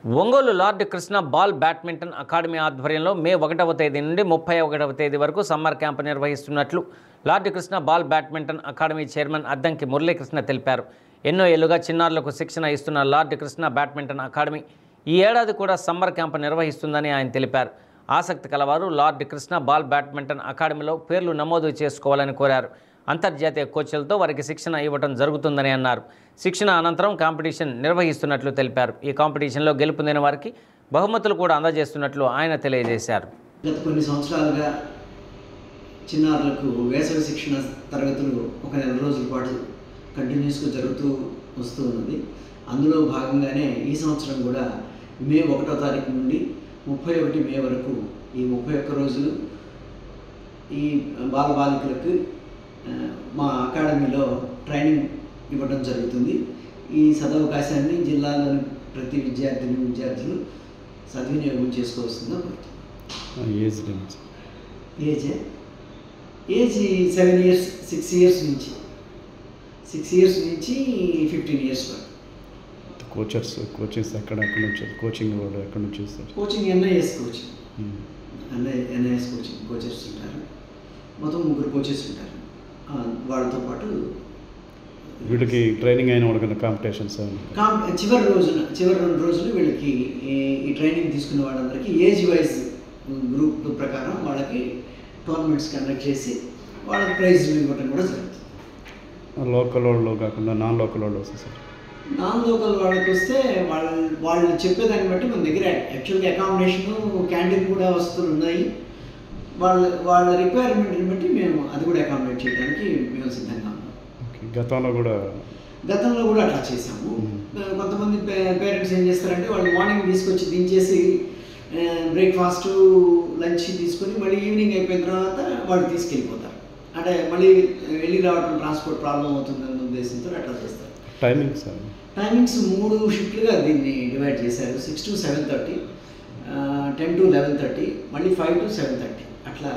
Ongole lord Krishna ball badminton academy ఆధ్వర్యంలో మే 1వ తేదీ నుండి 31వ తేదీ వరకు సమ్మర్ క్యాంపు నిర్వహిస్తున్నట్లు lord Krishna ball badminton academy chairman Addanki Muralikrishna తెలిపారు. ఎన్నో ఏళ్లుగా చిన్నారులకు శిక్షణ ఇస్తున్న లార్డ్ కృష్ణ బ్యాడ్మింటన్ అకాడమీ ఈ ఏడాది కూడా సమ్మర్ క్యాంపు నిర్వహిస్తుందని ఆయన తెలిపారు. ఆసక్తి కలవారు లార్డ్ కృష్ణ బాల్ బ్యాడ్మింటన్ అకాడమీలో పేర్లు నమోదు చేసుకోవాలని కోరారు. అంతర్జాతీయ కోచ్లతో వారికి శిక్షణ ఇవ్వడం జరుగుతుందని అన్నారు. శిక్షణ అనంతరం కాంపిటీషన్ నిర్వహిస్తున్నట్లు తెలిపారు. ఈ కాంపిటీషన్లో గెలుపొందిన వారికి బహుమతులు కూడా అందజేస్తున్నట్లు ఆయన తెలియజేశారు. గత కొన్ని సంవత్సరాలుగా చిన్నారులకు వేసవి శిక్షణ తరగతులు ఒక నెల రోజుల పాటు కంటిన్యూస్గా జరుగుతూ వస్తూ ఉన్నది. అందులో భాగంగానే ఈ సంవత్సరం కూడా మే 1వ తారీఖు నుండి 31 మే వరకు ఈ 31 రోజులు ఈ బాలికలకు మా అకాడమీలో ట్రైనింగ్ ఇవ్వడం జరుగుతుంది. ఈ సదవకాశాన్ని జిల్లాలోని ప్రతి విద్యార్థులు సద్వినియోగం చేసుకోవాల్సిందిగా కోరుతున్నాను. ఏజ్ 7 ఇయర్స్ 6 ఇయర్స్ నుంచి 15 ఇయర్స్ వరకు. కోచెస్ ఎక్కడ నుంచి కోచింగ్ ఎక్కడ నుంచి coaching NIS coaching NIS coaching coaches ఉంటారు. మొత్తం 3 కోచెస్ ఉంటారు. వాళ్ళతో పాటు వీళ్ళకి ట్రైనింగ్ అయిన వాళ్ళకి కాంపిటీషన్స్ చివరి 2 రోజులు వీళ్ళకి ఈ ట్రైనింగ్ తీసుకున్న వాళ్ళందరికీ ఏజ్ వైజ్ గ్రూప్ ప్రకారం వాళ్ళకి టోర్నమెంట్స్ కండక్ట్ చేసి వాళ్ళకి ప్రైజ్లు ఇవ్వడం కూడా జరుగుతుంది. లోకల్ వాళ్ళు కాకుండా నాన్ లోకల్ వాళ్ళు వస్తే సార్ నాన్ లోకల్ వాళ్ళకి వస్తే వాళ్ళు చెప్పేదాన్ని బట్టి మన దగ్గర యాక్చువల్గా అకామిడేషను క్యాంటీన్ కూడా వస్తువులు ఉన్నాయి. వాళ్ళ రిక్వైర్మెంట్ని బట్టి మేము అది కూడా అకామిడేట్ చేయడానికి మేము సిద్ధంగా ఉన్నాం. గతంలో కూడా అట్లా చేసాము. కొంతమంది పేరెంట్స్ ఏం చేస్తారంటే వాళ్ళు మార్నింగ్ తీసుకొచ్చి దించేసి బ్రేక్ఫాస్ట్ లంచ్ తీసుకొని మళ్ళీ ఈవినింగ్ అయిపోయిన తర్వాత వాళ్ళు తీసుకెళ్ళిపోతారు. అంటే మళ్ళీ వెళ్ళి రావడం ట్రాన్స్పోర్ట్ ప్రాబ్లం అవుతుందన్న ఉద్దేశంతో అట్లా చేస్తారు. టైమింగ్స్ 3 షిఫ్ట్లుగా దీన్ని డివైడ్ చేశారు. 6 to 7:30, 10 to 11:30, మళ్ళీ 5 to 7:30. అట్లా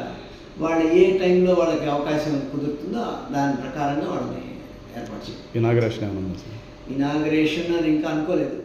వాళ్ళు ఏ టైంలో వాళ్ళకి అవకాశం కుదురుతుందో దాని ప్రకారంగా వాళ్ళని ఏర్పాటు చేయాలి. ఇనాగరేషన్ అని ఇంకా అనుకోలేదు.